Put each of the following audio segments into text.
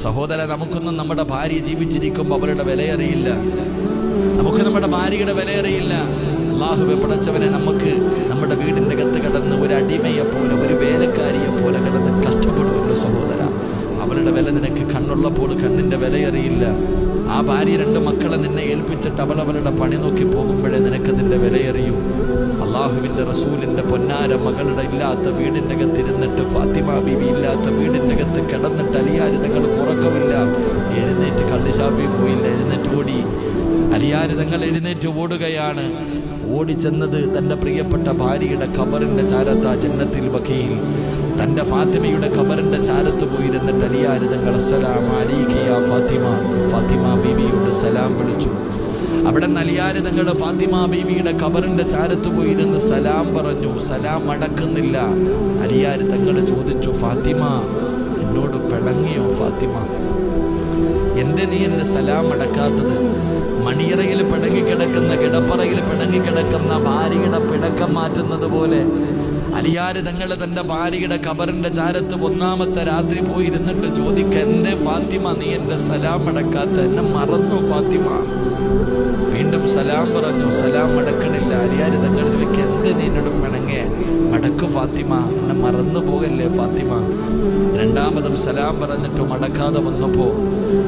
സഹോദര, നമുക്കൊന്നും നമ്മുടെ ഭാര്യ ജീവിച്ചിരിക്കുമ്പോൾ അവരുടെ വിലയറിയില്ല. നമുക്ക് നമ്മുടെ ഭാര്യയുടെ വിലയറിയില്ല. അല്ലാഹുവേ പടച്ചവനെ, നമുക്ക് നമ്മുടെ വീടിൻ്റെ അകത്ത് കിടന്ന് ഒരു അടിമയെ പോലെ, ഒരു വേലക്കാരിയെ പോലെ കിടന്ന് കഷ്ടപ്പെടുമല്ലോ സഹോദര. അവളുടെ വില നിനക്ക് കണ്ണുള്ളപ്പോൾ കണ്ണിൻ്റെ വിലയറിയില്ല. ആ ഭാര്യ 2 മക്കളെ നിന്നെ ഏൽപ്പിച്ചിട്ട് അവളവളുടെ പണി നോക്കി പോകുമ്പോഴേ നിനക്കതിൻ്റെ വിലയറിയും. അള്ളാഹുവിൻ്റെ റസൂലിൻ്റെ പൊന്നാര മകളുടെ ഇല്ലാത്ത വീടിൻ്റെ അകത്ത് ഇരുന്നിട്ട്, ഫാത്തിമ ബീവി ഇല്ലാത്ത വീടിൻ്റെ അകത്ത് കിടന്നിട്ട് അലിയാര് തങ്ങൾ ഉറക്കമില്ല, എഴുന്നേറ്റ് കള്ളിഷാപ്പിൽ പോയില്ല, എഴുന്നേറ്റ് ഓടി. അലിയാര് തങ്ങൾ എഴുന്നേറ്റ് ഓടുകയാണ്. ഓടിച്ചെന്നത് തൻ്റെ പ്രിയപ്പെട്ട ഭാര്യയുടെ ഖബറിൻ്റെ ചാരത്താ, ജന്നത്തിൽ ബഖീൽ. തൻ്റെ ഫാത്തിമയുടെ ഖബറിൻ്റെ ചാരത്ത് പോയിരുന്നിട്ട് അലിയാര് തങ്ങൾ അസ്സലാമു അലൈക യാ ഫാത്തിമ, ഫാത്തിമ ബീവിയോട് സലാം വിളിച്ചു. അവിടെ അലിയാര് തങ്ങൾ ഫാത്തിമ ബീവിയുടെ ഖബറിൻ്റെ ചാരത്ത് പോയിരുന്ന് സലാം പറഞ്ഞു. സലാം മടക്കുന്നില്ല. അലിയാര് തങ്ങൾ ചോദിച്ചു, ഫാത്തിമ എന്നോട് പിണങ്ങിയോ ഫാത്തിമ? എന്തേ നീ എൻ്റെ സലാം അടക്കാത്തത്? മണിയറയിൽ പിണങ്ങിക്കിടക്കുന്ന, കിടപ്പറയിൽ പിണങ്ങിക്കിടക്കുന്ന ഭാര്യയുടെ പിണക്കം മാറ്റുന്നത് പോലെ അലിയാര് തങ്ങൾ തൻ്റെ ഭാര്യയുടെ ഖബറിൻ്റെ ചാരത്ത് 1ാമത്തെ രാത്രി പോയിരുന്നിട്ട് ചോദിക്ക, എന്തേ ഫാത്തിമ നീ എൻ്റെ സലാം അടക്കാത്ത? എന്നെ മറന്നു ഫാത്തിമ? വീണ്ടും സലാം പറഞ്ഞു. സലാം മടക്കണില്ല. അലിയാര് തങ്ങൾ ചോദിക്ക, എന്തേ നീ എന്നോട് പിണങ്ങേ? മടക്കു ഫാത്തിമ, എന്നെ മറന്നു പോകല്ലേ ഫാത്തിമ? 2ാമതും സലാം പറഞ്ഞിട്ട് മടക്കാതെ വന്നപ്പോൾ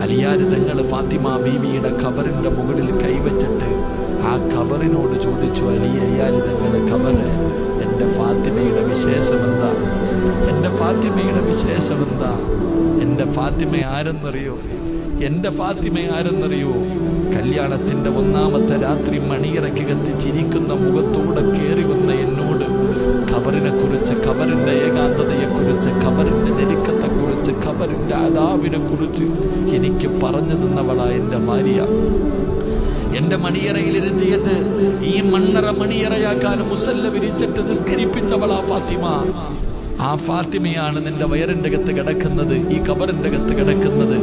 അലിയാര് തങ്ങൾ ഫാത്തിമ ബീവിയുടെ ഖബറിൻ്റെ മുകളിൽ കൈവച്ചിട്ട് ആ ഖബറിനോട് ചോദിച്ചു, അലിയാര് തങ്ങളുടെ ഖബറ്, എൻ്റെ ഫാത്തിമയുടെ വിശേഷമെന്താ? എൻ്റെ ഫാത്തിമയുടെ വിശേഷമെന്താ? എൻ്റെ ഫാത്തിമ ആരെന്നറിയോ? എൻ്റെ ഫാത്തിമ ആരെന്നറിയോ? കല്യാണത്തിൻ്റെ 1ാമത്തെ രാത്രി മണിയറയ്ക്കകത്ത് ചിരിക്കുന്ന മുഖത്തോടെ കയറി വന്ന എന്നോട് ഖബറിനെ കുറിച്ച്, ഖബറിൻ്റെ ഏകാന്തതയെക്കുറിച്ച്, ഖബറിൻ്റെ ഞെരുക്കത്തെക്കുറിച്ച്, ഖബറിൻ്റെ അദാബിനെ കുറിച്ച് എനിക്ക് പറഞ്ഞു തന്നവളാ എൻ്റെ ഭാര്യ. എൻ്റെ മണിയറയിലിരുത്തിയിട്ട് ഈ മണ്ണറ മണിയറയാക്കാൻ മുസല്ല വിരിച്ചിട്ട് നിസ്കരിപ്പിച്ചവളാ ഫാത്തിമ. ആ ഫാത്തിമയാണ് നിന്റെ വയറിൻ്റെ അകത്ത് കിടക്കുന്നത്, ഈ ഖബറിൻ്റെ അകത്ത് കിടക്കുന്നത്.